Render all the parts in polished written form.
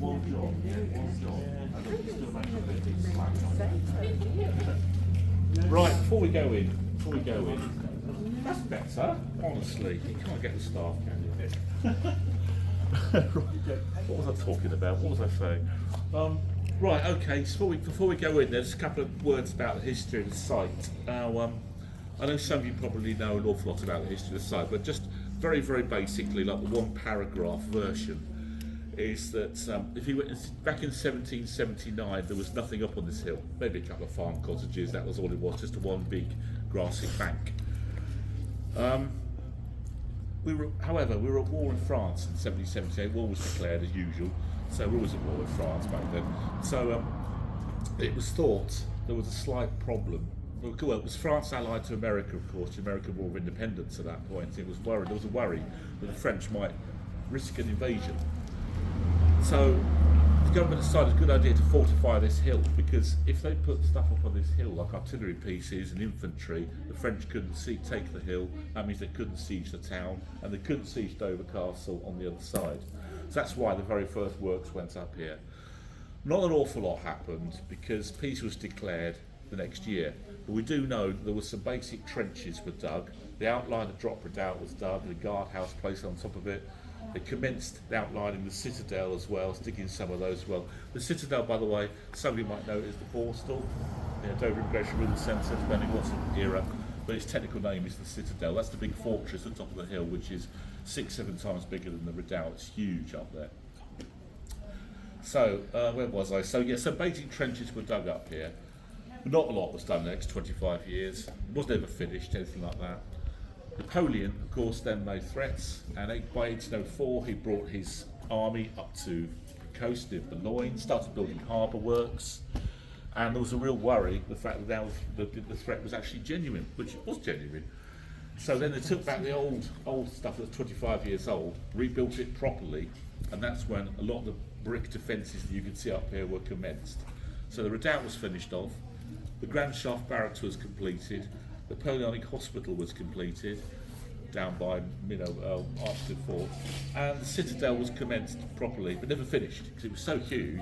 One job. I don't still imagine a bit slack on. Right, before we go in, that's better, honestly. You can't get the staff, can you? What was I talking about? What was I saying? Right, okay, so before we go in, there's a couple of words about the history of the site. Now, I know some of you probably know an awful lot about the history of the site, but just very, very basically, like the one paragraph version is that if you went back in 1779, there was nothing up on this hill, maybe a couple of farm cottages, that was all it was, just a one big grassy bank. However, we were at war in France in 1778. War was declared as usual, so we were always at war with France back then. So it was thought there was a slight problem. Well, it was France allied to America, of course, the American War of Independence at that point. There was a worry that the French might risk an invasion. So the government decided it's a good idea to fortify this hill, because if they put stuff up on this hill, like artillery pieces and infantry, the French couldn't take the hill. That means they couldn't siege the town, and they couldn't siege Dover Castle on the other side. So that's why the very first works went up here. Not an awful lot happened, because peace was declared the next year. But we do know that there were some basic trenches were dug. The outline of drop redoubt was dug, the guardhouse placed on top of it. They commenced outlining the citadel as well, sticking some of those as well. The citadel, by the way, some of you might know, is the Borstal, Dover Immigration Real Centre, depending on what sort of era, but its technical name is the Citadel. That's the big fortress at the top of the hill, which is 6-7 times bigger than the redoubt. It's huge up there. So, where was I? So basic trenches were dug up here. Not a lot was done in the next 25 years. It was never finished, anything like that. Napoleon, of course, then made threats, and by 1804 he brought his army up to the coast near Boulogne, started building harbour works, and there was a real worry, the fact that the threat was actually genuine, which it was genuine. So then they took back the old stuff that's 25 years old, rebuilt it properly, and that's when a lot of the brick defences that you can see up here were commenced. So the redoubt was finished off, the Grand Shaft barracks was completed, the Napoleonic hospital was completed down by Armistead Fort, and the citadel was commenced properly but never finished because it was so huge.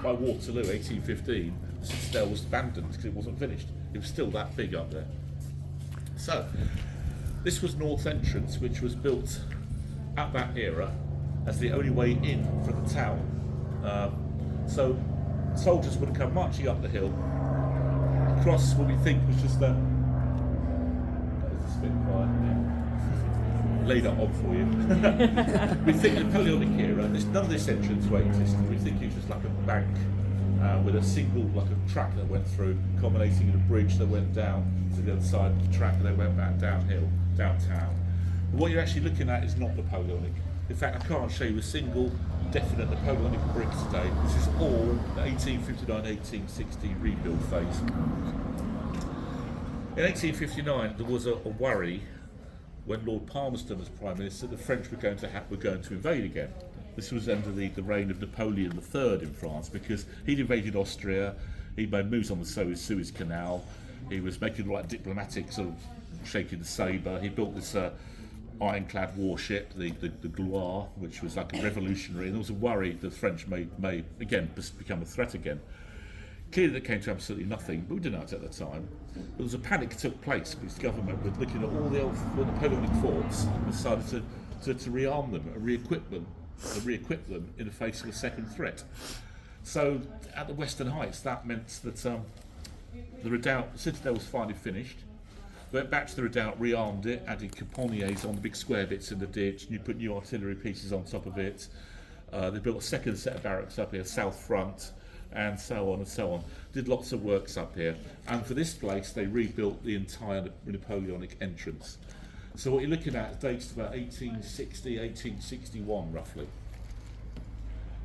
By Waterloo 1815 the citadel was abandoned because it wasn't finished. It was still that big up there. So this was North Entrance, which was built at that era as the only way in from the town. So soldiers would have come marching up the hill across what we think was just lay that on for you. We think the Napoleonic era, none of this entranceway existed. We think it was just like a bank with a single, like a track that went through, culminating in a bridge that went down to the other side of the track, and they went back downhill, downtown. But what you're actually looking at is not Napoleonic. In fact, I can't show you a single definite Napoleonic brick today. This is all the 1859-1860 rebuild phase. In 1859, there was a worry when Lord Palmerston was Prime Minister, the French were going to invade again. This was under the reign of Napoleon III in France, because he'd invaded Austria, he'd made moves on the Suez Canal, he was making the right diplomatic sort of shaking the sabre, he built this ironclad warship, the Gloire, which was like a revolutionary, and there was a worry the French may again become a threat again. Clearly that came to absolutely nothing, but we didn't know it at the time. There was a panic that took place because the government was looking at all the old Napoleonic forts and decided to rearm them and re-equip them in the face of a second threat. So at the Western Heights, that meant that the redoubt, the citadel was finally finished. Went back to the redoubt, rearmed it, added caponniers on the big square bits in the ditch, and you put new artillery pieces on top of it. They built a second set of barracks up here, south front, and so on and so on. Did lots of works up here, and for this place they rebuilt the entire Napoleonic entrance. So what you're looking at dates to about 1860, 1861 roughly.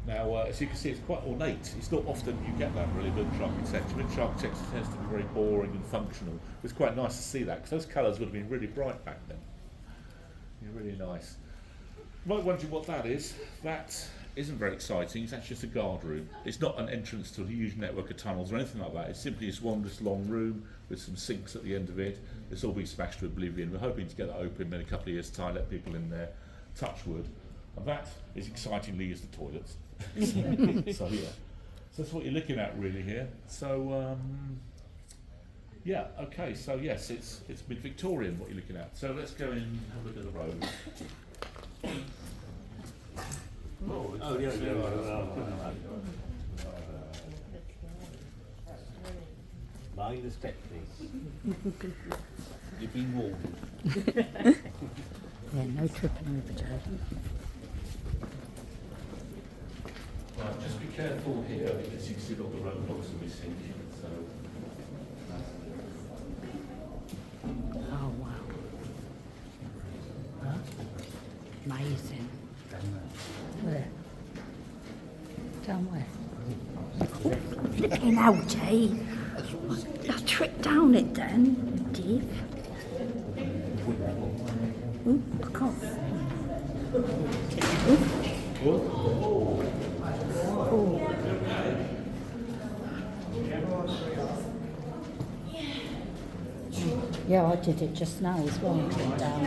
Now, as you can see, it's quite ornate. It's not often you get that really British architecture. British architecture tends to be very boring and functional. It's quite nice to see that, because those colours would have been really bright back then. Yeah, really nice. You might wonder what that is. That isn't very exciting. It's actually just a guard room. It's not an entrance to a huge network of tunnels or anything like that. It's simply just one long room with some sinks at the end of it. It's all been smashed to oblivion. We're hoping to get that open in a couple of years' time, let people in there, touch wood. And that is excitingly is the toilets. So yeah, so that's what you're looking at really here. So yeah, okay. So yes, it's mid-Victorian what you're looking at. So let's go and have a look at the road. Oh yeah, mind the step, please. You've been warned. Yeah, no tripping over, Joe. Right, just be careful here because you can see all the roadblocks are missing. So Oh, wow. Amazing. Where? Down where? Flipping hell, Jay. I tripped down it then, Div. Ooh, I can't. Ooh. Yeah, I did it just now as well. Down.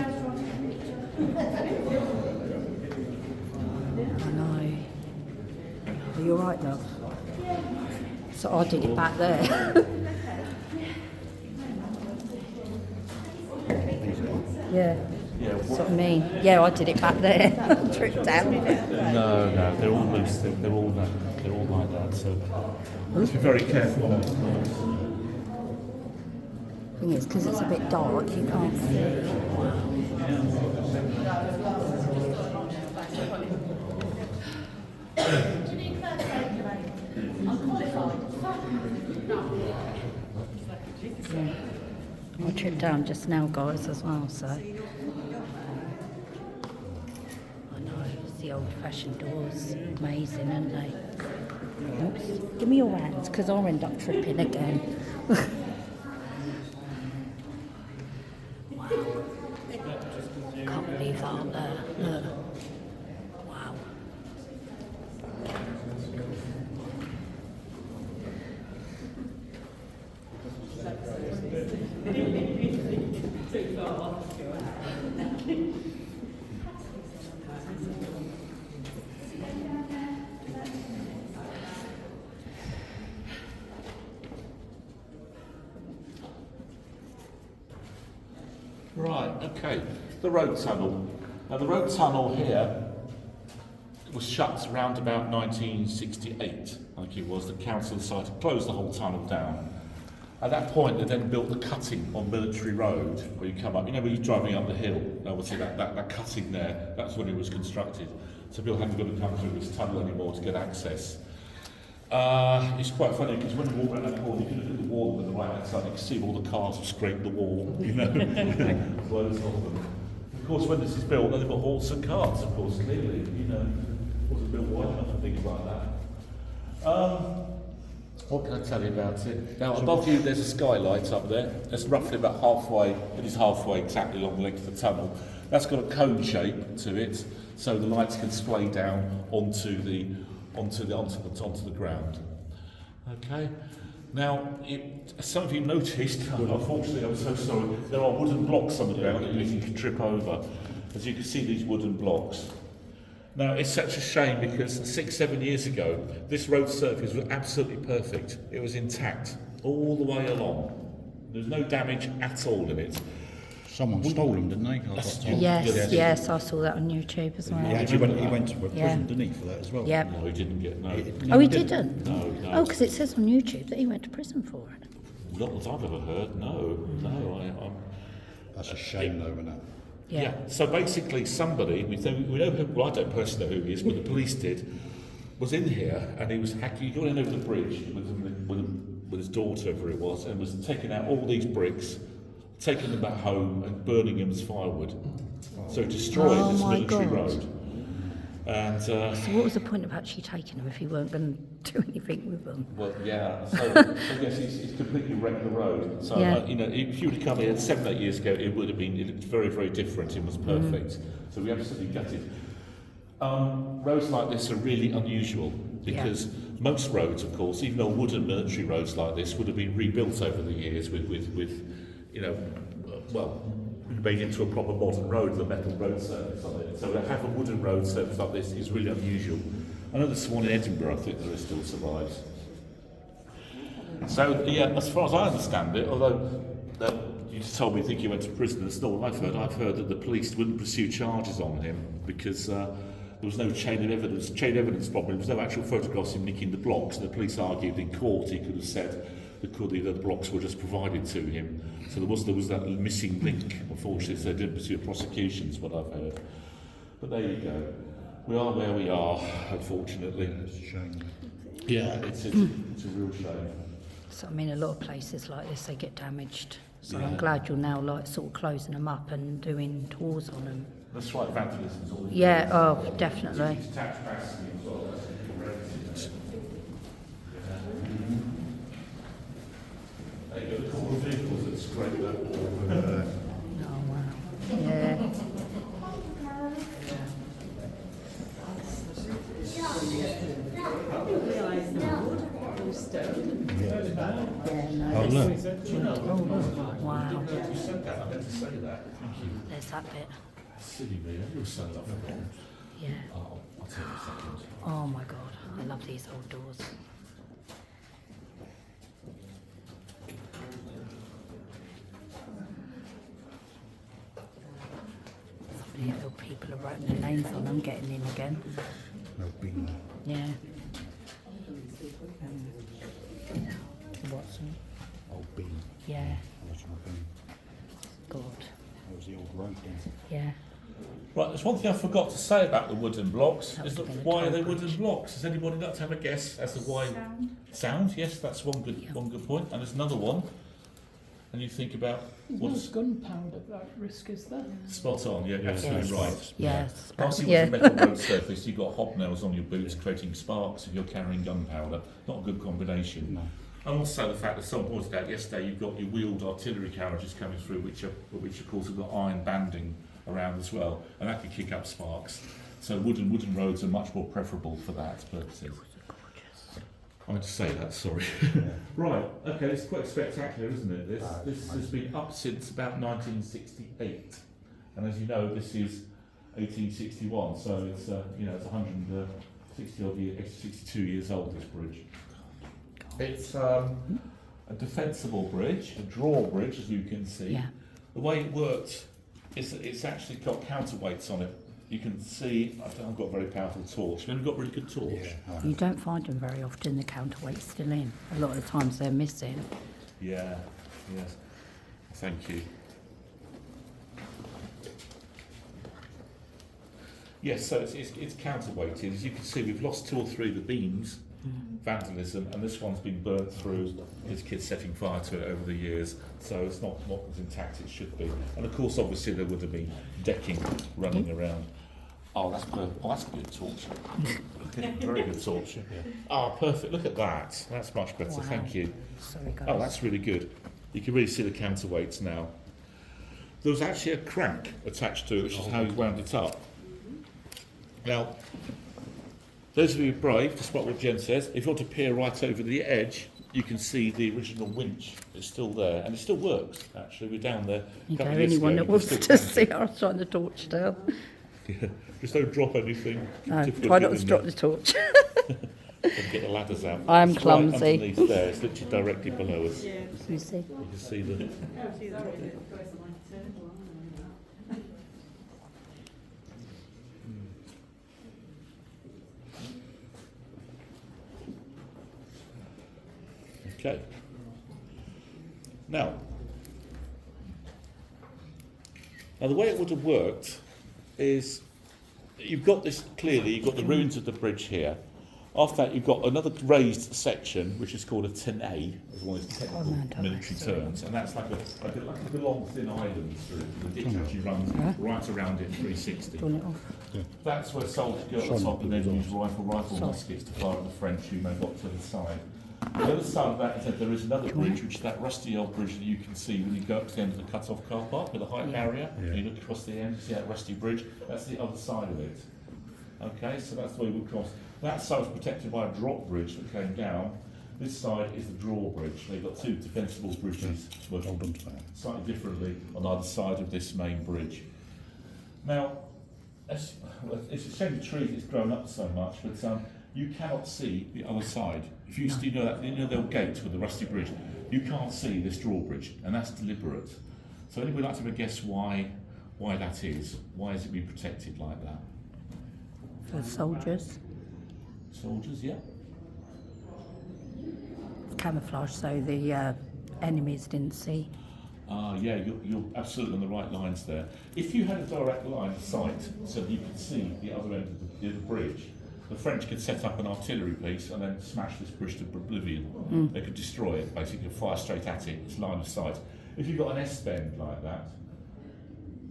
I know. Are you alright, love? So I did it back there. Yeah. That's what I mean. Yeah, I did it back there. Tripped down. no, they're all loose. They're all like that. So let's be very careful. Thing is, because it's a bit dark, you can't see. I tripped down just now, guys, as well, so. I know, it's the old-fashioned doors. Amazing, aren't they? Oops. Give me your hands, because I'll end up tripping again. Wow. Can't believe that up there. Look. Wow. Right, okay. The road tunnel. Now the road tunnel here was shut around about 1968, I think it was. The council decided to close the whole tunnel down. At that point, they then built the cutting on Military Road, where you come up, you know, when you're driving up the hill, obviously that cutting there, that's when it was constructed. So people haven't got to come through this tunnel anymore to get access. It's quite funny because when you walk around that corner, you can look at the wall on the right hand side, you can see all the cars have scraped the wall, you know, loads of them. Of course, when this is built, they've got horse and carts, of course, clearly, you know, it wasn't built wide enough and things like that. What can I tell you about it? Now, above you, there's a skylight up there. That's roughly about halfway, it is halfway exactly along the length of the tunnel. That's got a cone shape to it, so the lights can splay down onto the ground. Okay. Now, some of you noticed, unfortunately, I'm so sorry, there are wooden blocks on the ground that you can trip over. As you can see, these wooden blocks. Now, it's such a shame because 6-7 years ago, this road surface was absolutely perfect. It was intact all the way along. There's no damage at all in it. Someone stole them, didn't they? Yes, I saw that on YouTube as well. He actually went to prison, didn't he, for that as well? Yeah. No, he didn't get, no. Oh, he didn't? No. Oh, because it says on YouTube that he went to prison for it. Not that I've ever heard, no. That's a shame, though, isn't it? Yeah. So basically somebody, we know who, well I don't personally know who he is, but the police did, was in here and he was hacking, he got in over the bridge with his daughter, whoever it was, and was taking out all these bricks, taking them back home and burning them as firewood. So he destroyed this military road. And So what was the point of actually taking them if he weren't going to do anything with them? well, yeah. So I guess he's completely wrecked the road. So Yeah. you know, if you would have come here 7-8 years ago, it would have been very, very different. It was perfect. So we absolutely gutted. Roads like this are really unusual because most roads, of course, even old wooden military roads like this, would have been rebuilt over the years with you know, well, made into a proper modern road with a metal road surface on it. So to have a wooden road surface like this is really unusual. I know there's one in Edinburgh, I think there is still survives. So, yeah, as far as I understand it, although you just told me you think he went to prison, that's not what I've heard. I've heard that the police wouldn't pursue charges on him because there was no chain of evidence. Chain of evidence problem, there was no actual photographs of him nicking the blocks. And the police argued in court he could have said the blocks were just provided to him. So there was that missing link, unfortunately, so they didn't pursue prosecutions, what I've heard. But there you go. We are where we are, unfortunately. It's a shame. Yeah, it's a real shame. So, I mean, a lot of places like this, they get damaged. So Yeah. I'm glad you're now like sort of closing them up and doing tours on them. That's right, vandalism's all. Yeah, oh, definitely. It's tax capacity as well. That's horrendous. There you go, the couple of vehicles that scrape that. Oh, wow. Yeah. Yeah, no, Oh, look. wow. You said that, I meant to say that. Thank you. There's that bit. Silly me, you're so lovely. Yeah. Oh, I'll tell you a second. Oh my God, I love these old doors. Some of the little people are writing their names on them, getting in again. No bin. Yeah. Watson. Old bin. Yeah. Original bin. God. That was the old road then. Yeah. Right, there's one thing I forgot to say about the wooden blocks. That Is was that been a why are they toll wooden bridge. blocks? Does anybody like to have a guess as to why? Sound, yes, that's one good point. And there's another one. And you think about There's what's no gunpowder at risk, is there? spot on, yeah, absolutely right. Yes. Obviously, Yeah. with a metal road surface, you've got hobnails on your boots creating sparks if you're carrying gunpowder. Not a good combination. No. And also the fact that someone pointed out yesterday, you've got your wheeled artillery carriages coming through, which of course have got iron banding around as well, and that can kick up sparks. So wooden roads are much more preferable for that purposes. I meant to say that, sorry. Right, okay, it's quite spectacular, isn't it? This has been up since about 1968, and as you know, this is 1861, so it's it's 160 odd years, 62 years old. This bridge. It's a defensible bridge, a drawbridge, as you can see. Yeah. The way it works is that it's actually got counterweights on it. You can see, I've got a very powerful torch. Have you got a really good torch? Yeah. You don't find them very often, the counterweight's still in. A lot of the times they're missing. Yeah, yes. Thank you. Yes, so it's counterweighted. As you can see, we've lost 2 or 3 of the beams, vandalism, and this one's been burnt through. His kids setting fire to it over the years, so it's not as intact as it should be. And of course, obviously, there would have been decking running around. Oh, that's perfect. Oh, that's a good torch. Very good torch. Yeah. Oh, perfect. Look at that. That's much better. Wow. Thank you. Sorry, guys. Oh, that's really good. You can really see the counterweights now. There was actually a crank attached to it, which is how you wound it up. Now, those of you brave, despite what Jen says, if you want to peer right over the edge, you can see the original winch. It's still there, and it still works, actually. We're down there. a You couple know, of years anyone ago, that you wants can to still see, I was trying to torch down. Yeah. Just don't drop anything. No, Difficult try to not get to in drop there. the torch. And get the ladders out. I'm It's clumsy. Right underneath there, it's literally directly below us. You see? You can see the... Okay. Now, the way it would have worked is you've got this clearly, you've got the ruins of the bridge here. After that, you've got another raised section, which is called a tenet, as one of the technical military terms, and that's like a long thin island through the ditch actually runs right around it in 360. Drawn it off. That's where soldiers go at the top and then use rifle muskets to fire at the French who may have got to the side. The other side of that is that there is another bridge, which is that rusty old bridge that you can see when you go up to the end of the cut-off car park with the height barrier, and you look across the end, you see that rusty bridge. That's the other side of it. Okay, so that's the way we cross. That side was protected by a drop bridge that came down. This side is the drawbridge. They've got 2 defensible bridges working slightly differently on either side of this main bridge. Now, it's a shame the tree has grown up so much, but you cannot see the other side. If you see, you know the gate with the rusty bridge, you can't see this drawbridge, and that's deliberate. So anybody like to have a guess why that is? Why is it being protected like that? For soldiers. Soldiers, yeah. Camouflage so the enemies didn't see. Yeah, you're absolutely on the right lines there. If you had a direct line of sight so that you could see the other end of the bridge, the French could set up an artillery piece and then smash this bridge to oblivion. They could destroy it, basically, fire straight at it. It's line of sight. If you've got an S-bend like that,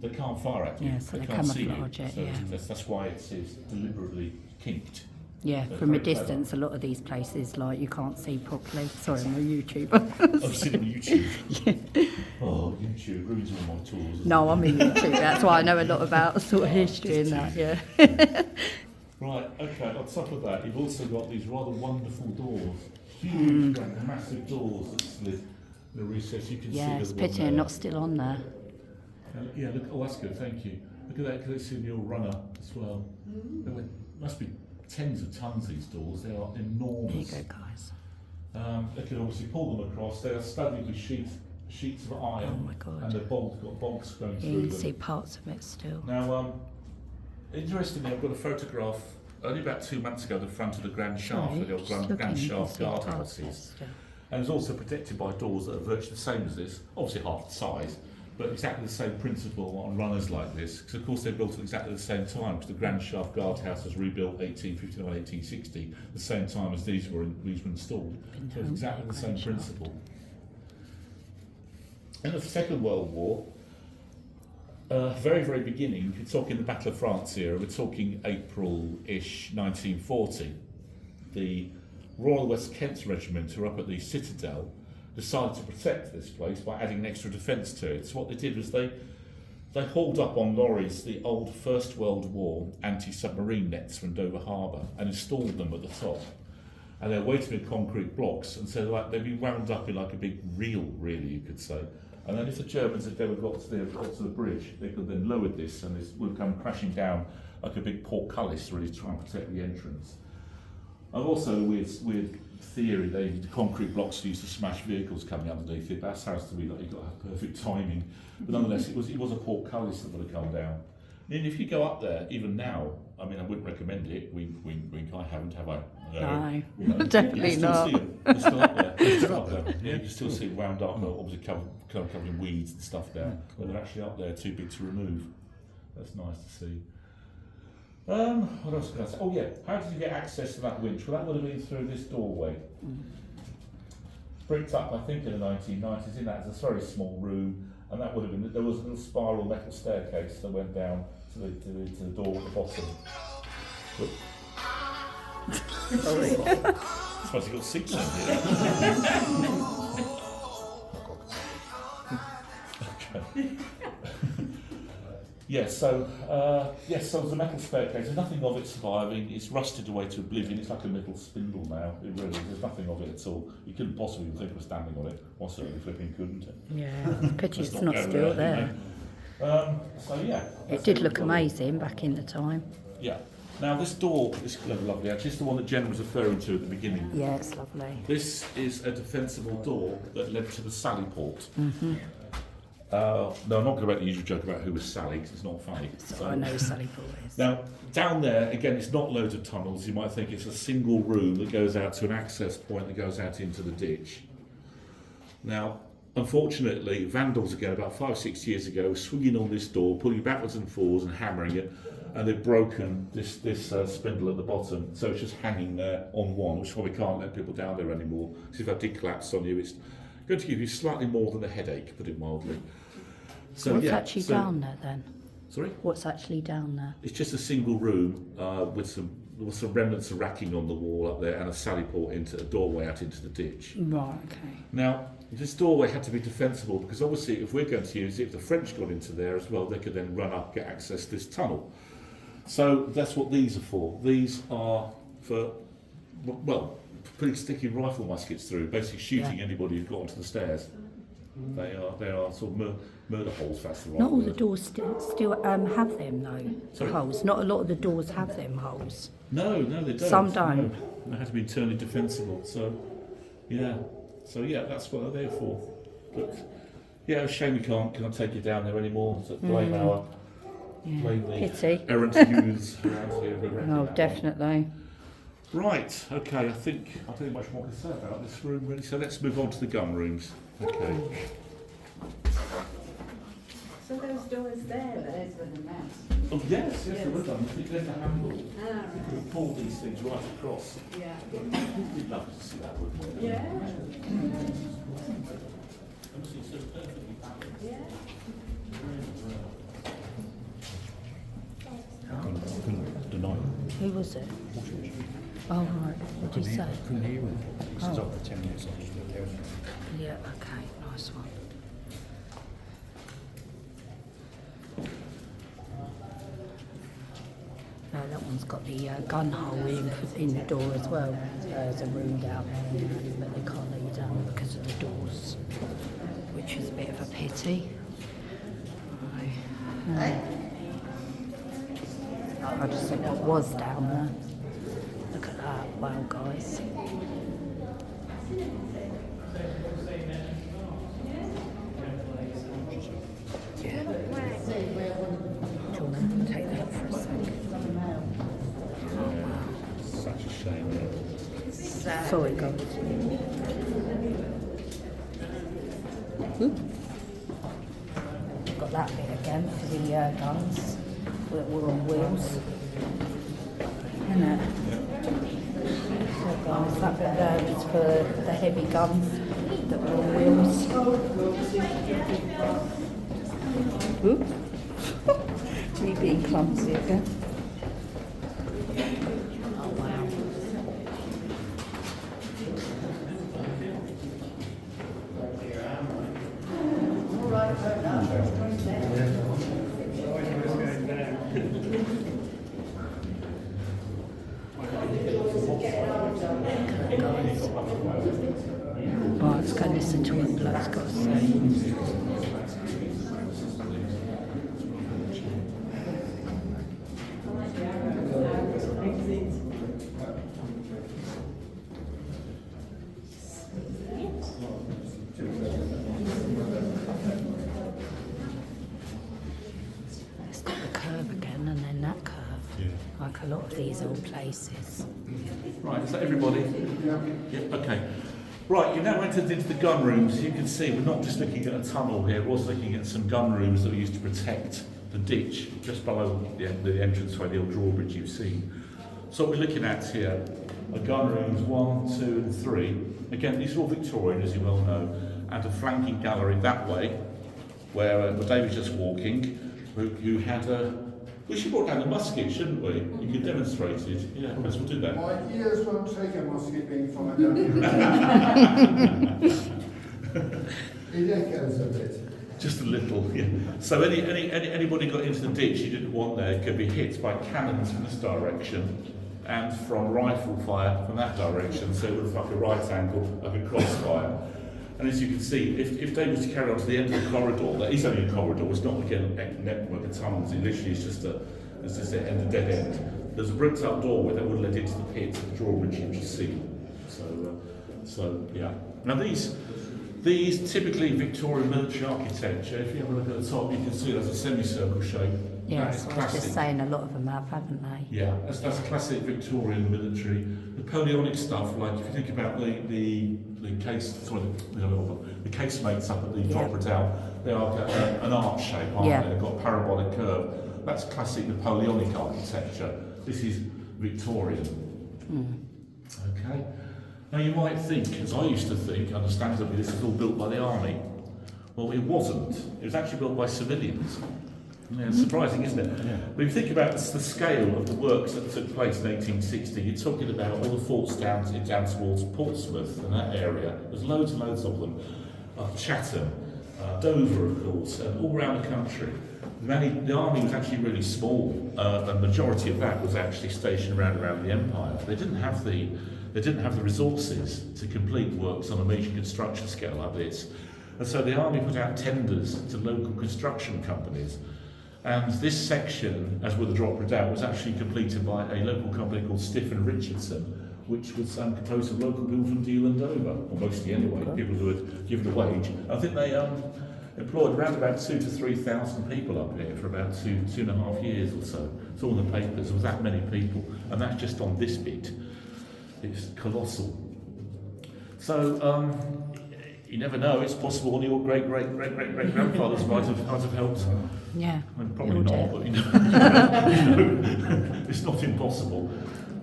they can't fire at you. Yeah, so they they can't see you. camouflage it, So yeah. that's why it's deliberately kinked. Yeah, They're from a very clever. distance, a lot of these places, like, you can't see properly. Sorry, I'm a YouTuber. I've seen it on YouTube. Oh, YouTube ruins all my tools. doesn't No, it? I'm in YouTube. That's why I know a lot about sort of history and that, yeah. Right, okay, on top of that, you've also got these rather wonderful doors. Huge, massive doors that slid in the recess. You can see Yeah, there's it's one pity there. they're not still on there. Yeah, look, oh, that's good, thank you. Look at that, because it's in your runner as well. There must be tens of tons, these doors. They are There you enormous. go, guys. They can obviously pull them across. They are studded with sheets of iron. Oh my God. And they've got bolts going Yeah, through you can them. see parts of it still. Now, interestingly, I've got a photograph only about 2 months ago of the front of the Grand Shaft, Sorry, where the old just Grand looking, you can Shaft see guard parts house of it is. still. And it's also protected by doors that are virtually the same as this, obviously half the size, but exactly the same principle on runners like this, because of course they're built at exactly the same time, because the Grand Shaft Guardhouse was rebuilt 1859, 1860, the same time as these were installed. So it's exactly the same principle. In the Second World War, very, very beginning, we're talking the Battle of France era, we're talking April-ish 1940, the Royal West Kent Regiment, who were up at the Citadel, decided to protect this place by adding an extra defence to it. So what they did was they hauled up on lorries the old First World War anti-submarine nets from Dover Harbour and installed them at the top. And they're weighted with concrete blocks, and so they'd be wound up in like a big reel, really, you could say. And then if the Germans had ever got to the bridge, they could then lower this, and this would come crashing down like a big portcullis, really, to try and protect the entrance. And also, weird theory, the concrete blocks used to smash vehicles coming underneath it. That sounds to me like you've got to have perfect timing. But nonetheless, it was a portcullis that would have come down. And if you go up there, even now, I mean, I wouldn't recommend it. I haven't, have I? No, You know, definitely you can still not. see them. They're still up there. They're still up there. Yeah, you can still see it wound up, obviously covered in weeds and stuff down. But they're actually up there, too big to remove. That's nice to see. What else can I say? Oh yeah, how did you get access to that winch? Well, that would have been through this doorway. Bricked up, I think, in the 1990s. In that, it's a very small room, and that would have been. There was a little spiral metal staircase that went down to the door at the bottom. Whoop. Sorry. I suppose you got signal in here. Okay. Yes, so there's a metal staircase. There's nothing of it surviving. It's rusted away to oblivion. It's like a metal spindle now. It really is. There's nothing of it at all. You couldn't possibly think of standing on it. Well, certainly flipping couldn't it? Yeah, it's a pity Let's it's not go still there, there. you know. So yeah. It that's did what look we've got. amazing back in the time. Yeah. Now this door is lovely. Actually, it's the one that Jen was referring to at the beginning. Yeah, it's lovely. This is a defensible door that led to the Sally port. No, I'm not going to make the usual joke about who was Sally, because it's not funny. So I know who Sally Paul is. Now, down there, again, it's not loads of tunnels. You might think it's a single room that goes out to an access point that goes out into the ditch. Now, unfortunately, vandals again, about 5 or 6 years ago, were swinging on this door, pulling backwards and forwards and hammering it, and they've broken this spindle at the bottom, so it's just hanging there on one, which is why we can't let people down there anymore. Because if that did collapse on you, it's going to give you slightly more than a headache, put it mildly. So What's actually down there then? Sorry? What's actually down there? It's just a single room with some remnants of racking on the wall up there and a sally port into a doorway out into the ditch. Right, okay. Now, this doorway had to be defensible because obviously if we're going to use it, if the French got into there as well, they could then run up, get access to this tunnel. So that's what these are for. These are for, well, putting sticky rifle muskets through, basically shooting anybody who got onto the stairs. They are sort of murder holes. That's the right Not all the word. doors still have them though. Sorry? Holes. Not a lot of the doors have them holes. No, they don't. Some don't. No. They have to be internally defensible. So, yeah. That's what they're there for. But, yeah, it's a shame we can't take you down there anymore. So blame our blame the Pity. errant youths around here. who rented Oh, that definitely. one. Right. Okay. I think I don't think much more to say about this room really. So let's move on to the gun rooms. Okay. So those doors there, There's where the mouse. Oh yes, they were done. I think there's the handle. ah, right, We pull these things right across. yeah. We'd love to see that, wouldn't we? Yeah, Obviously, so perfectly balanced. yeah. I couldn't deny it. Who was it? Oh right. What did you say? I couldn't hear him. He says, Oh. oh, for 10 minutes, I'll just look out. Yeah. Okay. Nice one. No, that one's got the gun hole in the door as well. There's a room down there, but they can't let you down because of the doors, which is a bit of a pity. I just think what was down there. Look at that, wow guys. Yeah. Do you want to take that for a second? Such a shame. Sorry guys. Oop. Got that bit again for the guns that were on wheels. Isn't it? So guys, that bit there is for the heavy guns that were on wheels. Oop. Me being clumsy again. Oh wow. Right, let's go listen to what Bloke's got to say. It's got the curve again and then that curve. Like a lot of these old places. Right, is that everybody? Yeah, okay. Right, you now entered into the gun rooms. You can see we're not just looking at a tunnel here, we're also looking at some gun rooms that were used to protect the ditch just below the entranceway, the old drawbridge you've seen. So what we're looking at here are gun rooms 1, 2 and 3. Again, these are all Victorian, as you well know, and a flanking gallery that way, where David's just walking, who had a... We should brought down a musket, shouldn't we? You could demonstrate it. Yeah, perhaps we'll do that. My ears won't take a musket being fired down. It echoes a bit. Just a little, yeah. So anybody got into the ditch you didn't want there could be hit by cannons from this direction and from rifle fire from that direction, so it would have like a right angle, like a crossfire. And as you can see, if David was to carry on to the end of the corridor, that is only a corridor, it's not like a network of tunnels, it literally is just a dead end. There's a bricked up doorway that would let into the pit, the drawbridge you've just seen. So yeah. Now these typically Victorian military architecture, if you have a look at the top, you can see there's a semicircle shape. That is Yes, I was just saying a lot of them have, haven't they? Yeah, that's classic Victorian military. Napoleonic stuff, like if you think about the casemates up at the top redoubt, they are an arch shape, aren't they? They've got a parabolic curve. That's classic Napoleonic architecture. This is Victorian. Okay. Now you might think, as I used to think, understandably, this was all built by the army. Well, it wasn't. It was actually built by civilians. Yeah, it's surprising, isn't it? Yeah. But if you think about the scale of the works that took place in 1860, you're talking about all the forts down towards Portsmouth and that area. There's loads and loads of them. Chatham, Dover, of course, and all around the country. The army was actually really small. The majority of that was actually stationed around the empire. They didn't have the resources to complete works on a major construction scale like this. And so the army put out tenders to local construction companies. And this section, as with the drop redoubt, was actually completed by a local company called Stiff and Richardson, which was composed of local people from Deal and Dover, or mostly anyway, people who had given a wage. I think they employed around about 2,000 to 3,000 people up here for about two and a half years or so. It's all in the papers, there was that many people, and that's just on this bit. It's colossal. So, you never know, it's possible one of your great-great-great-great-great-grandfathers might have helped. Yeah. Well, probably You'll not, do. but you know, it's not impossible.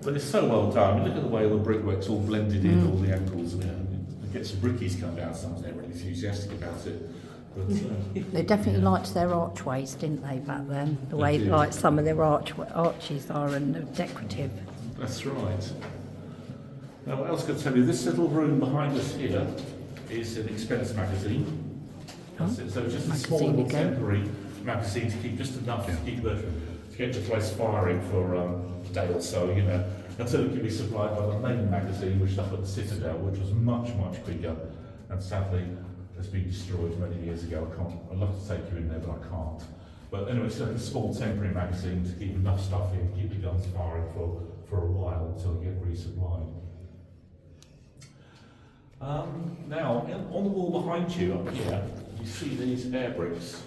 But it's so well done. Look at the way all the brickwork's all blended in, all the angles. You know, you get some brickies come down, sometimes they're really enthusiastic about it. But, They definitely liked their archways, didn't they, back then? The They way, did. like, some of their arches are and they're decorative. that's right. Now, what else can I tell you? This little room behind us here is an expense magazine. That's it. So just a small Magazine little again. temporary magazine to keep just enough to keep to get the place firing for a day or so, you know, until it could be supplied by the main magazine, which is up at the Citadel, which was much bigger, and sadly has been destroyed many years ago. I'd love to take you in there, but I can't. But anyway, it's a small temporary magazine to keep enough stuff in, keep the guns firing for a while until they get resupplied. Now, on the wall behind you up here, you see these air bricks.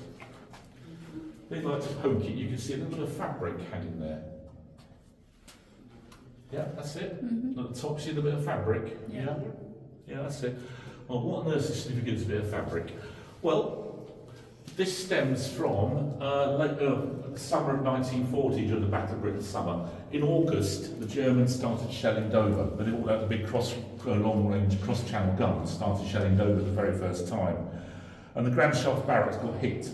They like to poke it, you can see a little bit of fabric hanging there. Yeah, that's it. At the top, see the bit of fabric? Yeah. Yeah, that's it. Well, what on earth is the significance of a bit of fabric? Well, this stems from the summer of 1940, during the Battle of Britain summer. In August, the Germans started shelling Dover. They brought out the big long-range cross-channel guns, started shelling Dover the very first time. And the Grand Shaft barracks got hit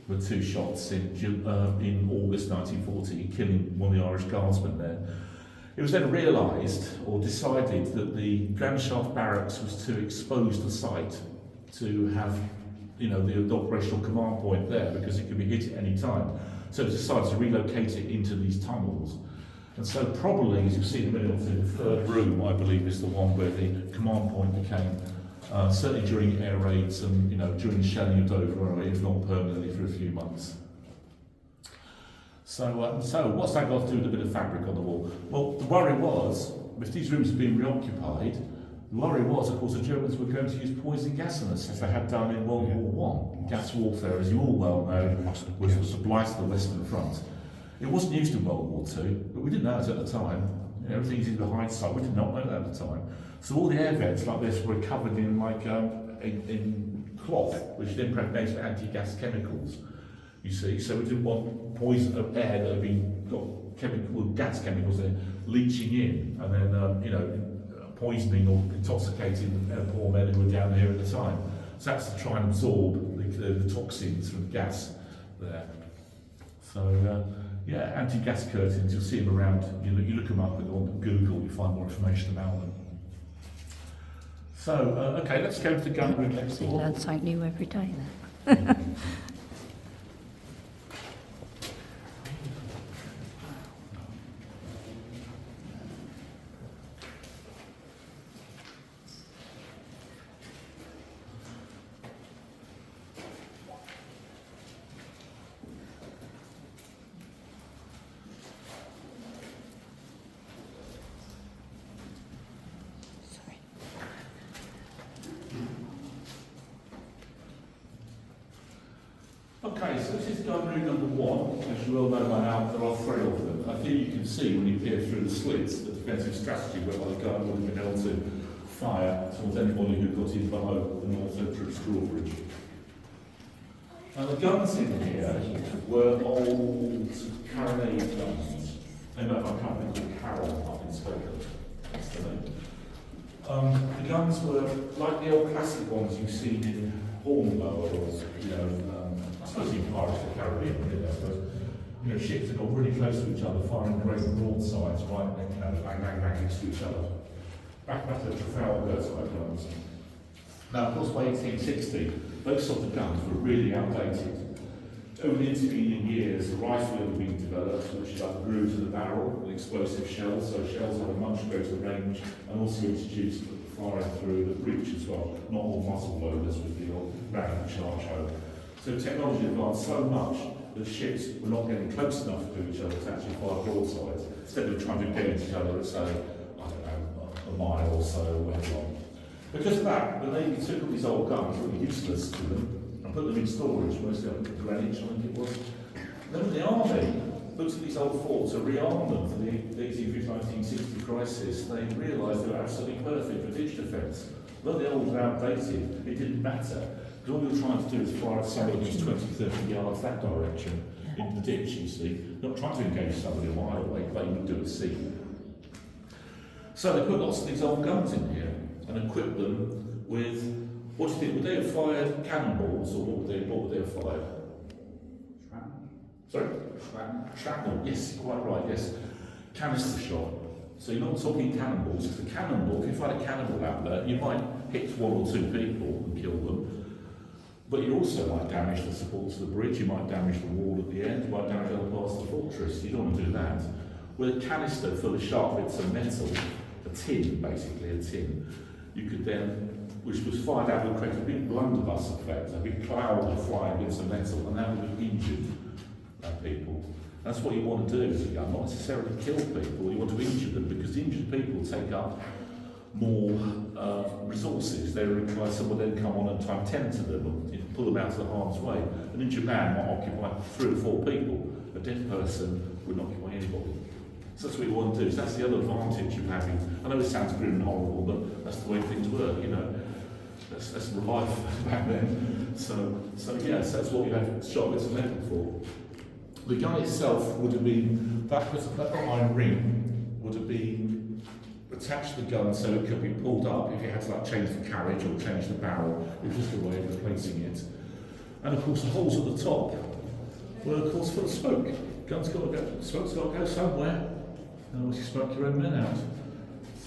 with 2 shots in August 1940, killing one of the Irish guardsmen there. It was then realised, or decided, that the Grand Shaft barracks was too exposed a site to have, you know, the operational command point there, because it could be hit at any time. So it was decided to relocate it into these tunnels. And so probably, as you see in the middle, the third room, I believe, is the one where the command point became, certainly during air raids and, you know, during the shelling of Dover, if not permanently for a few months. So what's that got to do with a bit of fabric on the wall? Well, the worry was, if these rooms had been reoccupied, the worry was, of course, the Germans were going to use poison gas on us, as they had done in World War I. Gas warfare, as you all well know, was the blight of the Western Front. It wasn't used in World War II, but we didn't know it at the time. You know, everything's in the hindsight, we did not know that at the time. So all the air vents like this were covered in in cloth, which is impregnated with anti-gas chemicals. You see, so we didn't want poison of air that had been got gas chemicals there leaching in, and then poisoning or intoxicating poor men who were down here at the time. So that's to try and absorb the toxins from the gas there. So anti-gas curtains, you'll see them around. You look them up on Google, you find more information about them. So okay, let's go to the gun room next So you door. learn something new every day then. Sorry. Okay, so this is gun room number 1. As you well know by now, there are 3 of them. I think you can see when you peer through the slits the defensive strategy whereby the gun would have been able to fire towards anybody who got in below the North Entrance drawbridge. Now the guns in here were old carronade guns. They made by a company called Carroll up in Scotland. That's the name. The guns were like the old classic ones you've seen in Hornblower or, I suppose in Pirates of the Caribbean, really, I suppose. Ships that got really close to each other, firing great broadsides, right, bang, bang, bang next to each other. Back to the Trafalgar type guns. Now, of course, by 1860, those sort of guns were really outdated. Over the intervening years, the rifle had been developed, which grew to the barrel with explosive shells, so shells have a much greater range, and also introduced firing through the breach as well. Not all muzzle loaders with the old random charge hole. So technology advanced so much that ships were not getting close enough to each other to actually fire broadsides. Instead of trying to engage each other at, say, I don't know, a mile or so, whatever long. Because of that, the Navy took all these old guns, really useless to them, and put them in storage, mostly up in Greenwich, I think it was. Then the Army looked at these old forts and rearmed them for the 1960 crisis. They realised they were absolutely perfect for ditch defence. Though the old were outdated, it didn't matter. Because all you're trying to do is fire at somebody who's 20, 30 yards that direction in the ditch, you see. Not trying to engage somebody a mile away, like you would do at sea. So they put lots of these old guns in here and equipped them with, what do you think, would they have fired cannonballs, or what would they have fired? Sorry? Shrapnel, yes, quite right, yes. Canister shot. So you're not talking cannonballs, because the cannonball, if you find a cannonball out there, you might hit one or two people and kill them, but you also might damage the supports of the bridge, you might damage the wall at the end, you might damage other parts of the fortress. You don't want to do that. With a canister full of sharp bits of metal, a tin, basically, a tin, you could then, which was fired out, would create a big blunderbuss effect, a big cloud of flying bits of metal, and that would have injured people. That's what you want to do as a gun, not necessarily kill people. You want to injure them, because injured people take up more resources. They require someone then come on and try and tend to them and pull them out of the harm's way. An injured man might occupy 3 or 4 people. A dead person wouldn't occupy anybody. So that's what you want to do. So that's the other advantage of having. I know it sounds grim and horrible, but that's the way things work, you know. That's life back then. So yes, that's what you have shot bits of metal for. The gun itself would have been, that iron ring would have been attached to the gun so it could be pulled up if you had to like change the carriage or change the barrel. It was just a way of replacing it. And of course the holes at the top were of course full of smoke. Gun's got to go, smoke's got to go somewhere. Otherwise you smoke your own men out.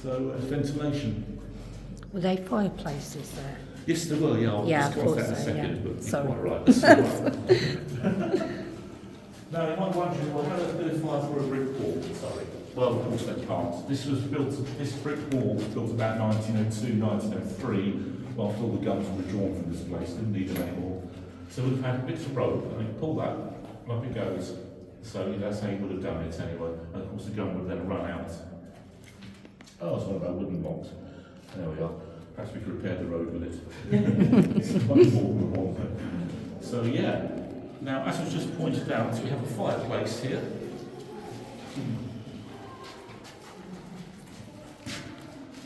So ventilation. Were they fireplaces there? Yes, there were, yeah. I'll Yeah, discuss of that in a course, second, yeah. but Sorry. you're quite right. That's right. Now, you might wonder, well, how does they fire through a brick wall? Sorry. Well, of course they can't. This brick wall was built about 1902, 1903, after all the guns were withdrawn from this place, didn't need them anymore. So we'd have had bits of rope, and they pull that, and up it goes. So that's how you would have done it anyway. And of course the gun would then run out. Oh, it's one of our wooden blocks. There we are. Perhaps we could repair the road with it. It's much more than a wall. So yeah. Now, as was just pointed out, we have a fireplace here.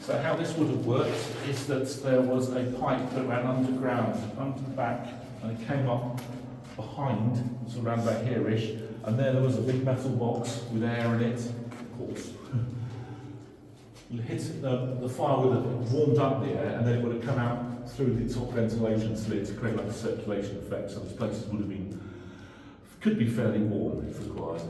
So how this would have worked is that there was a pipe that ran underground, under the back, and it came up behind, so around about here-ish, and there was a big metal box with air in it, of course. Hit the fire would have warmed up the air, and then it would have come out through the top ventilation slit to create like a circulation effect. So these places would have been, could be fairly warm if required.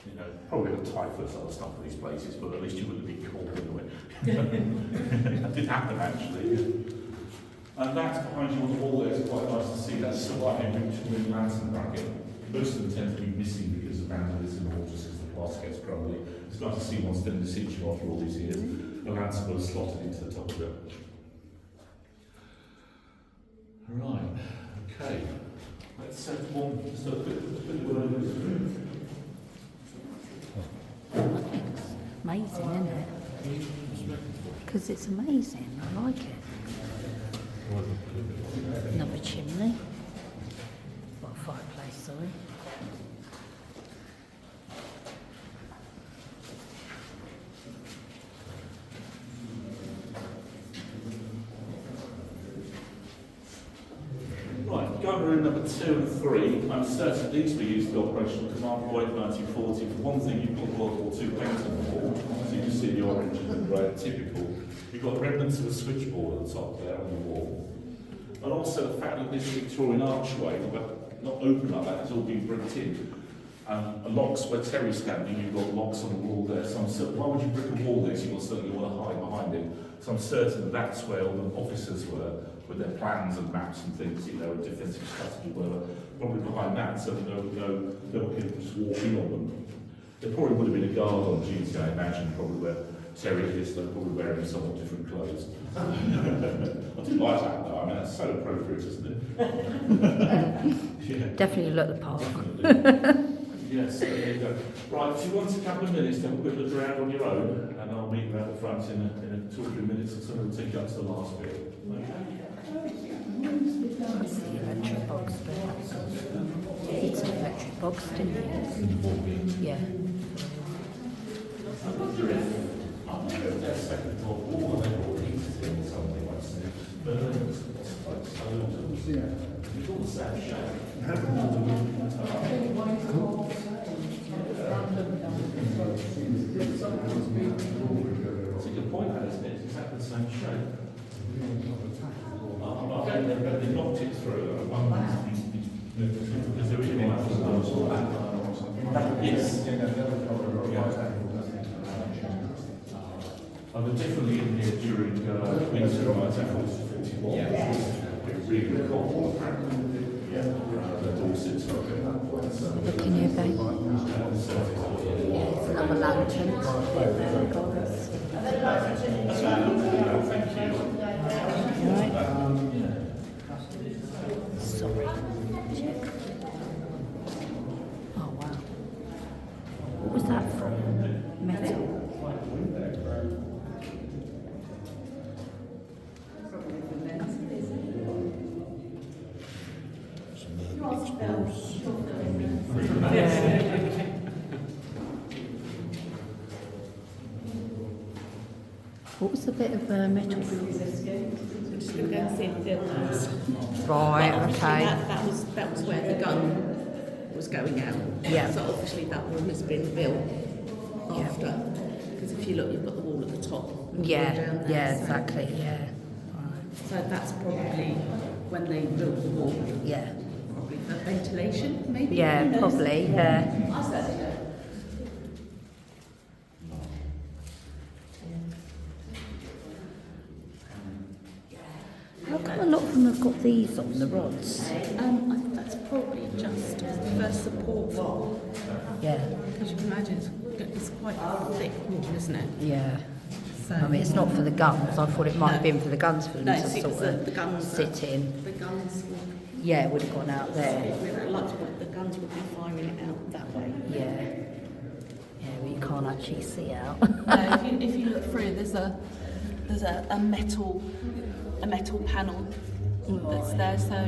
You know, probably a typhus and other stuff in these places, but at least you wouldn't be cold anyway. That did happen actually. And that behind you on the wall there is quite nice to see. That's sort of like a Victorian lantern bracket. Most of them tend to be missing because of vandalism or just because the plaster gets crumbly. It's nice to see one still in situ after all these years. The lantern was slotted into the top of it. Right, okay. Let's set one, just a bit word over this room. Amazing, isn't it? Because it's amazing. I like it. Another chimney. Well, fireplace, sorry. Right, gun room number 2 and 3. I'm certain these were used in Operational Command Point 1940. For one thing, you've got World War II paint on the wall, so you can see the orange and the red, typical. You've got remnants of a switchboard at the top there on the wall. And also the fact that this Victorian archway, but not open like that, has all been bricked in. And locks where Terry's standing, you've got locks on the wall there. So I'm certain, why would you brick a wall there? So you'll certainly want to hide behind it. So I'm certain that's where all the officers were, with their plans and maps and things, you know, defensive strategy, whatever. Probably behind that, so that no one can just walk in on them. There probably would have been a guard on duty, I imagine, probably where Terry is, they're probably wearing somewhat different clothes. do like that though. I mean, that's so appropriate, isn't it? Yeah. Definitely look the part. Yes, so there you go. Right, if you want a couple of minutes, then we'll look around on your own, and I'll meet you out the front in 2 or 3 minutes, and someone will take you up to the last bit. That's the electric box there. It's an electric box, didn't it? Yeah. That's a good point, that, isn't it? It's exactly the same shape. I don't know whether they knocked it through. Because there is one Yes. I was definitely in here during winter, right? Really cold. Yeah. The Dorset. Look in here, babe. Yeah, it's another lantern. There it goes. Thank you. Right. Sorry. Check. Oh wow. What was that from? Metal. Some explorers. What was the bit of metal? We're just going to go and see the films. Right, okay. That was where the gun was going out. Yeah. So obviously that room has been built after. Because if you look, you've got the wall at the top. and the wall Yeah, down there, yeah, so- exactly, yeah. Right. So that's probably when they built the wall. Yeah. Probably for ventilation, maybe. Who Yeah, knows? probably, yeah. I certainly don't. How come a lot of them have got these on the rods? I think that's probably just for support for, Yeah, because you can imagine it's quite thick wall, isn't it? yeah. So, I mean, it's not for the guns. I thought it might have been for the guns for them No, to see, sort the of guns sit in. The guns would, Yeah, it would have gone out there. the guns would be firing it out that way. Yeah. Yeah, but you can't actually see out. No, if you look through, there's a metal panel that's there, so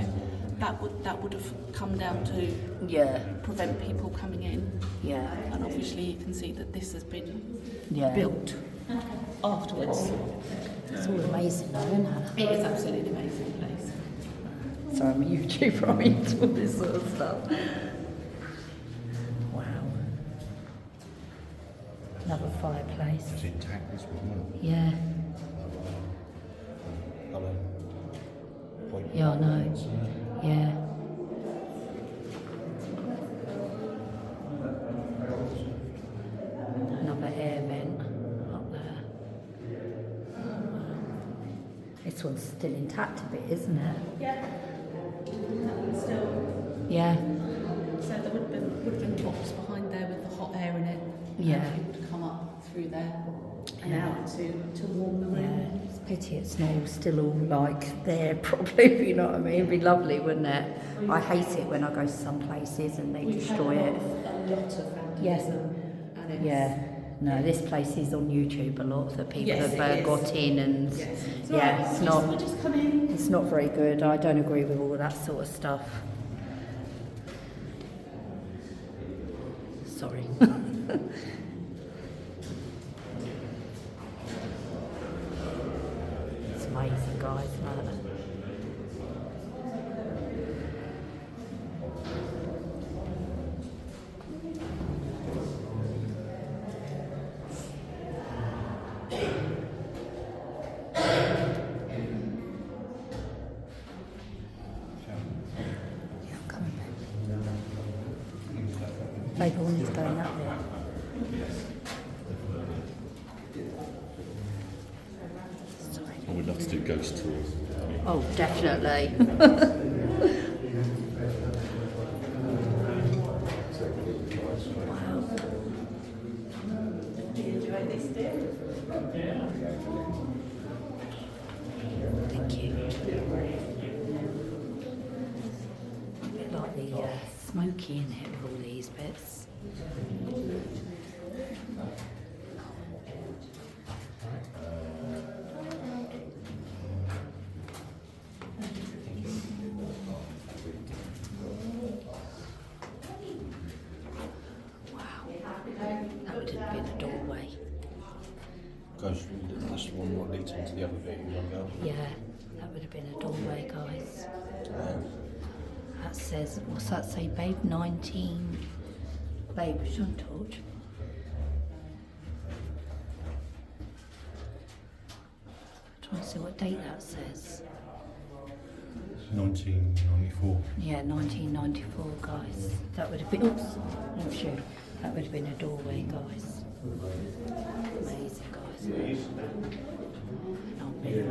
that would have come down to Yeah, prevent people coming in. yeah, And obviously you can see that this has been yeah. built afterwards. It's all amazing though, isn't it? It is absolutely an amazing place. So I'm a YouTuber, I'm into all this sort of stuff. Wow. Another fireplace. It's intact, this one. Yeah, Hello. Point. yeah, I know. Yeah. Another air vent up there. This one's still intact a bit, isn't it? Yeah. Still. Yeah. So there would have been box behind there with the hot air in it. Yeah. And people to come up through there and Yeah. out to warm the Yeah, room. it's a pity it's not all still all like there properly, you know what I mean? It'd be lovely, wouldn't it? I hate it when I go to some places and they destroy it. A lot of Yes. vandalism. And it's, Yeah. No, this place is on YouTube a lot that people Yes, have it is. got in and Yes. It's yeah, alright, it's we'll not just come in. it's not very good. I don't agree with all that sort of stuff. Sorry. It's amazing, guys. Isn't it? Yeah, I'm coming back. Baby, one is going up there. Sorry. I would love to do ghost tours. Oh, definitely. Wow. Do you enjoy this, dear? Thank you. spooky in here with all these bits. Wow, that would have been a doorway. Goes, that's the one that leads into the other bit. You want to go? Yeah, that would have been a doorway, guys. That says, what's that say, babe? 19. Babe, shun torch. Trying to see what date that says. 1994. Yeah, 1994, guys. That would have been, oops, not sure. That would have been a doorway, guys. Amazing, guys. Not big.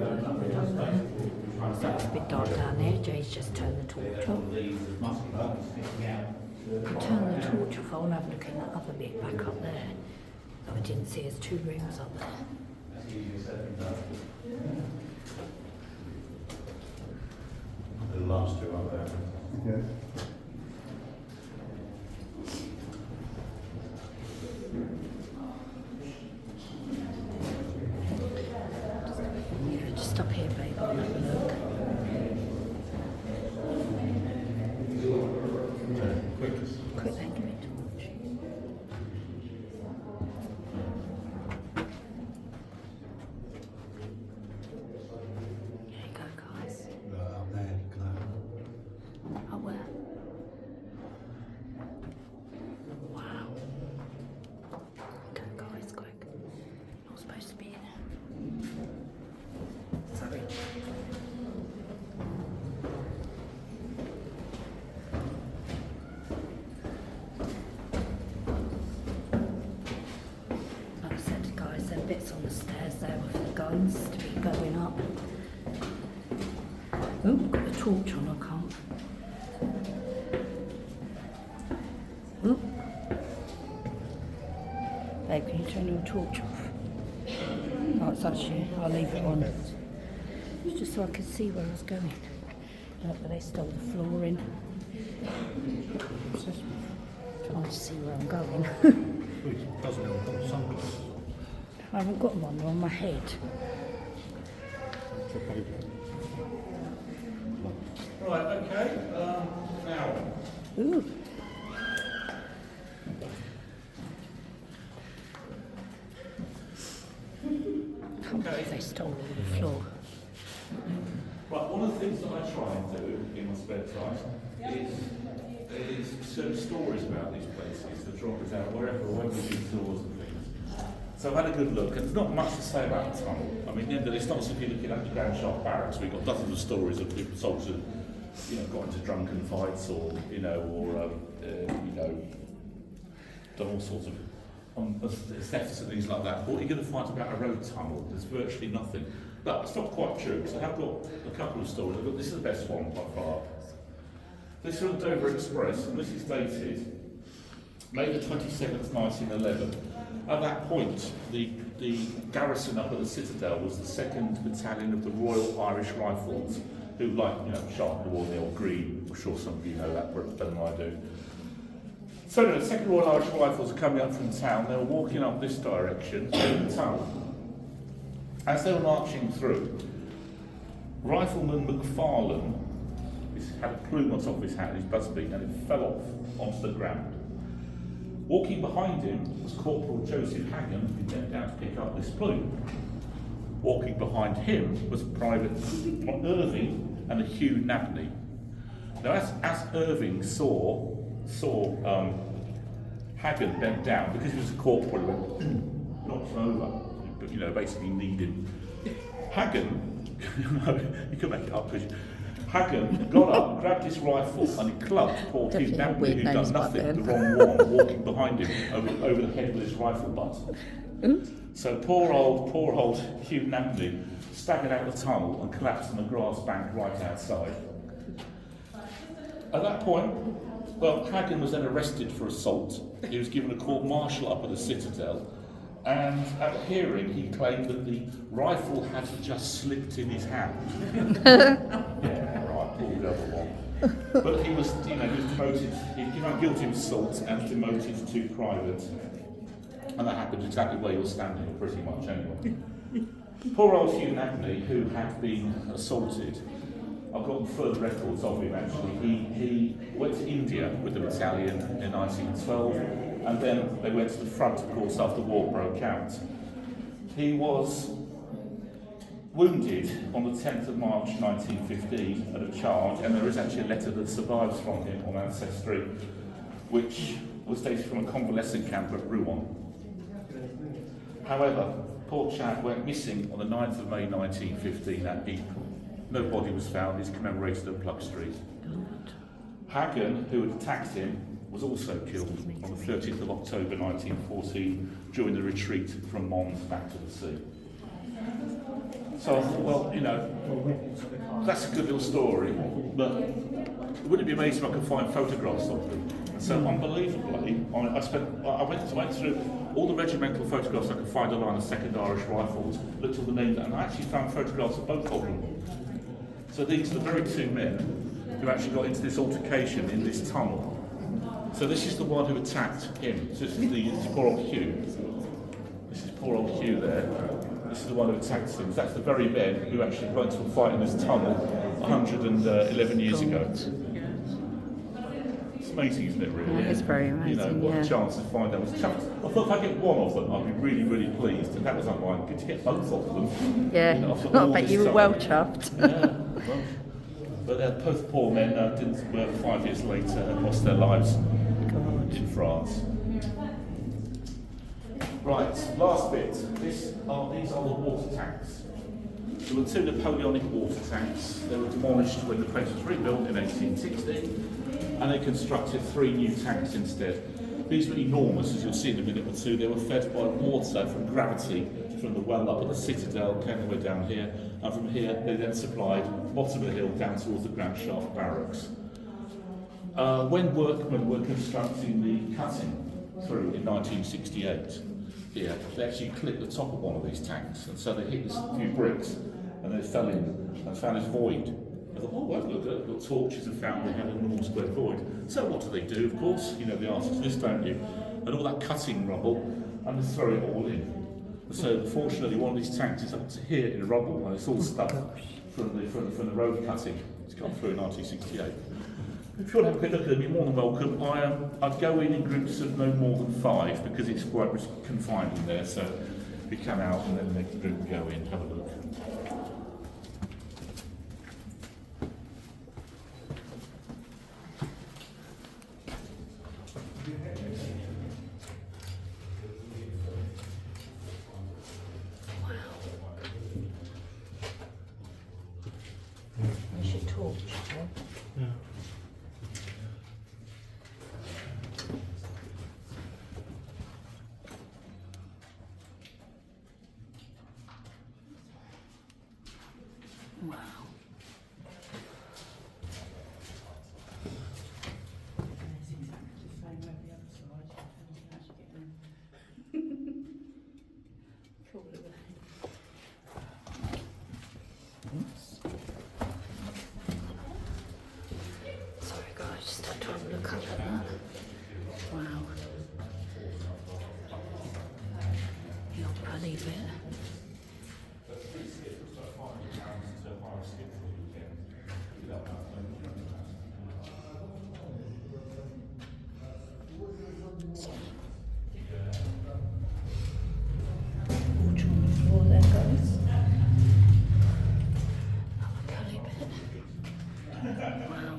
So it's a bit dark down there. Jay's just turned the torch off. Turn the torch off. I want to have a look in that other bit back up there. That I didn't see. There's 2 rooms up there. The last 2 up there. Okay. Yeah, just up here, babe. I'll have a look. Quick, then give me a torch. There you go, guys. Up there, look at that. Up where? Wow. Okay, guys, quick. Not supposed to be in there. Sorry. Like I said, guys, there are bits on the stairs there with the guns to be going up. Oh, got the torch on, I can't. Oh. Babe, can you turn your torch off? Oh, it's actually, I'll leave it on. It's just so I could see where I was going. Look, but they stole the flooring. Trying to see where I'm going. Doesn't have got sunglasses. I haven't got one, they're on my head. Right, okay. Now, Ooh. Can't believe they stole all the floor. right, one of the things that I try and do in my spare time is certain stories about these places, to drop it out wherever, when we do tours and things. So I've had a good look, and there's not much to say about the tunnel. I mean, it's not as if you're looking at underground shop barracks. We've got dozens of stories of people, soldiers, got into drunken fights, or done all sorts of thefts and things like that. What are you going to find about a road tunnel? There's virtually nothing. But it's not quite true, because I have got a couple of stories. This is the best one by far. This is from the Dover Express, and this is dated May the 27th, 1911. At that point, the garrison up at the Citadel was the 2nd Battalion of the Royal Irish Rifles, who, Sharpney wore the old green. I'm sure some of you know that better than I do. So the 2nd Royal Irish Rifles are coming up from town. They were walking up this direction, through the tunnel. As they were marching through, Rifleman McFarlane had a plume on top of his hat, his busby, and it fell off onto the ground. Walking behind him was Corporal Joseph Hagan, who bent down to pick up this plume. Walking behind him was Private Irving and a Hugh Nabney. Now, as Irving saw Hagan bent down, because he was a corporal, he went, knocked over, but basically kneed him. Hagan, you can make it up, because Hagan got up, grabbed his rifle, and he clubbed poor Hugh Nabney, who'd done nothing, the wrong one, walking behind him over the head with his rifle butt. So poor old Hugh Nabney staggered out the tunnel and collapsed on the grass bank right outside. At that point, Hagan was then arrested for assault. He was given a court-martial up at the Citadel, and at the hearing he claimed that the rifle had just slipped in his hand. Yeah, right, poor devil one. But he was, he was demoted. He was found guilty of assault and demoted to private. And that happened exactly where you're standing, pretty much anyway. Poor old Hugh Nabney, who had been assaulted, I've got further records of him actually. He went to India with the battalion in 1912, and then they went to the front, of course, after the war broke out. He was wounded on the 10th of March 1915 at a charge, and there is actually a letter that survives from him on Ancestry, which was dated from a convalescent camp at Rouen. However, poor chap went missing on the 9th of May 1915 at Ypres. No body was found. He's commemorated at Plug Street. Hagen, who had attacked him, was also killed on the 30th of October 1914 during the retreat from Mons back to the sea. So I thought, well, that's a good little story, but wouldn't it be amazing if I could find photographs of them? And so unbelievably, I went through all the regimental photographs I could find online of 2nd Irish Rifles, looked at the names, and I actually found photographs of both of them. So these are the very two men who actually got into this altercation in this tunnel. So this is the one who attacked him. So this is poor old Hugh. This is poor old Hugh there. This is the one who attacked him. That's the very men who actually got into a fight in this tunnel 111 years ago. It's amazing, isn't it, really? Yeah, it's very amazing, what yeah. a chance to find out. I thought if I get one of them, I'd be really, really pleased. And that was unlike. Good to get both of them. Yeah, After I all bet this you were time. well chuffed. Yeah, well, but both poor men didn't work 5 years later and lost their lives in France. Right, last bit. These are the water tanks. There were 2 Napoleonic water tanks. They were demolished when the place was rebuilt in 1860, and they constructed 3 new tanks instead. These were enormous, as you'll see in a minute or two. They were fed by water from gravity from the well up at the Citadel, came the way down here, and from here they then supplied bottom of the hill down towards the Grand Shaft barracks. When workmen were constructing the cutting through in 1968, here, they actually clipped the top of one of these tanks, and so they hit this few bricks, and they fell in and found this void. I thought, oh, well, look, they've got torches and found they had a normal square void. So what do they do, of course? You know the answer to this, don't you? And all that cutting rubble, and they throw it all in. And so, fortunately, one of these tanks is up to here in the rubble, and it's all stuff from the road cutting. It's come through in 1968. If you want to have a quick look at them, you're more than welcome. I'd go in groups of no more than 5 because it's quite confined in there. So if you come out and then the next group go in, have a look. There's your torch, Yeah. Wow. Sorry guys, just had to have a look up at that. Wow. Your bloody bit. Watch on the floor there, guys. Oh, a curly bit. Wow.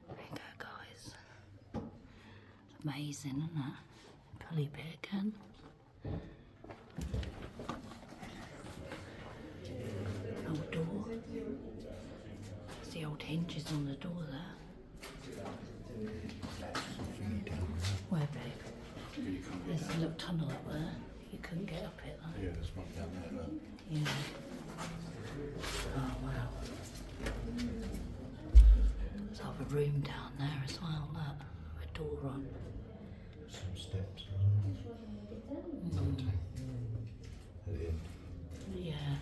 There you go, guys. Amazing, isn't it? Pulley bit again. Old door. There's the old hinges on the door there. Where, babe? There's a little tunnel up there. You couldn't get up it, though. Yeah, there's one down there, look. Yeah. Oh, wow. There's a room down there as well, look. With a door on. Some steps. At the end. Yeah.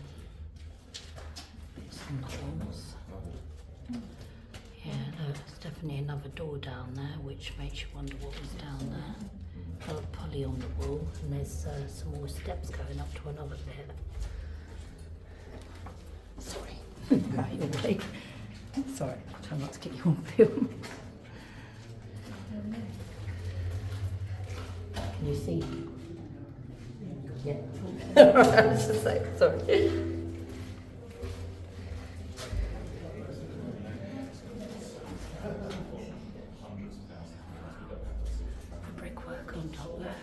definitely another door down there, which makes you wonder what was down there. Pulley on the wall, and there's some more steps going up to another bit. Sorry, out your way. Sorry, try not to get you on film. Can you see? Yeah. I was just like, sorry. Brickwork on top there.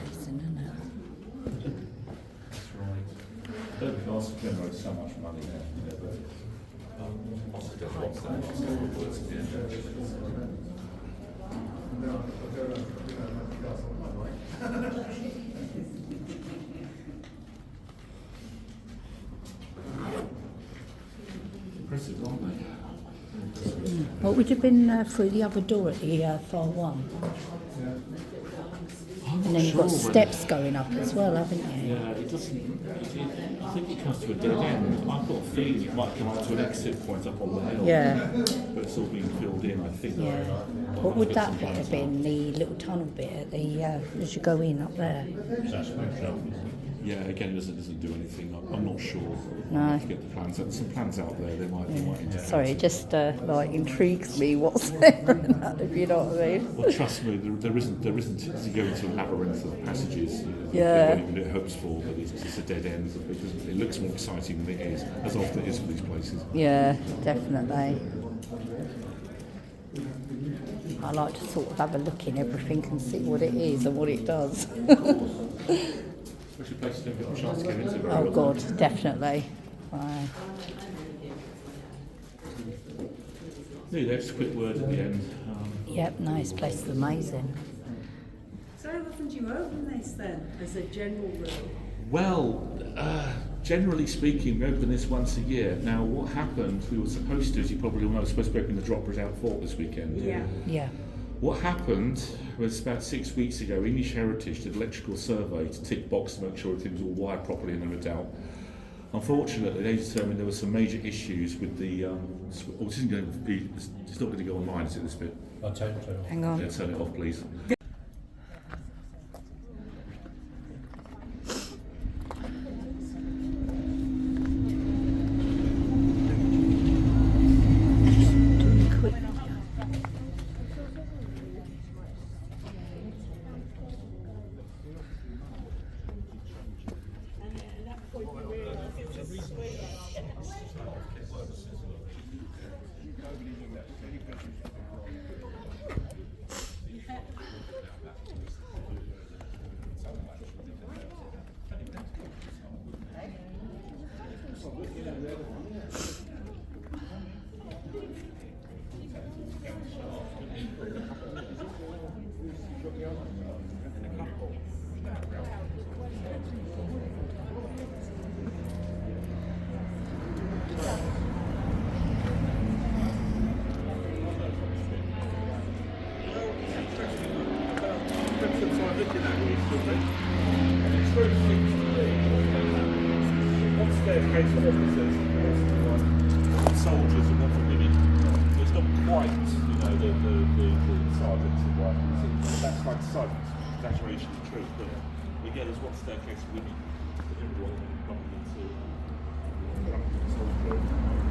Amazing, isn't it? Urban glass generates so much money now. You know, impressive, aren't they? What would have been through the other door at the far one? And then you've got steps going up as well, haven't you? Yeah, it doesn't. I think it comes to a dead end. I've got a feeling it might come up to an exit point up on the hill. Yeah. But it's all being filled in, I think. Yeah. What would that bit have been? The little tunnel bit at the as you go in up there? That's my job. Yeah, again, it doesn't do anything. I'm not sure. No. I have to get the plans. There's some plans out there. They might indicate. Sorry, it just like intrigues me what's there and that, if you know what I mean. Well, trust me, there isn't as you go into a labyrinth of passages. Yeah. Even it hopes for, but it's just a dead end. It looks more exciting than it is, as often it is for these places. Yeah, definitely. I like to sort of have a look in everything and see what it is and what it does. Especially places don't get a chance to get into very Oh often. God, definitely. Right. Yeah, just a quick word at the end. Yep, no, this place is amazing. So how often do you open this then, as a general rule? Well, generally speaking, we open this once a year. Now, what happened, we were supposed to, as you probably all know, supposed to open the Droppers Out Fort this weekend. Yeah. Yeah. What happened was about 6 weeks ago, English Heritage did an electrical survey to tick box to make sure everything was all wired properly and no doubt. Unfortunately, they determined there were some major issues with the. This isn't going to be. It's not going to go online, is it? This bit. I'll take it. Hang on. Yeah, turn it off, please. Quick. Soldiers and one for women. It's not quite, the sergeants and what. That's like slight exaggeration of the truth, but again, there's one staircase for women. Everyone bumping into soldier.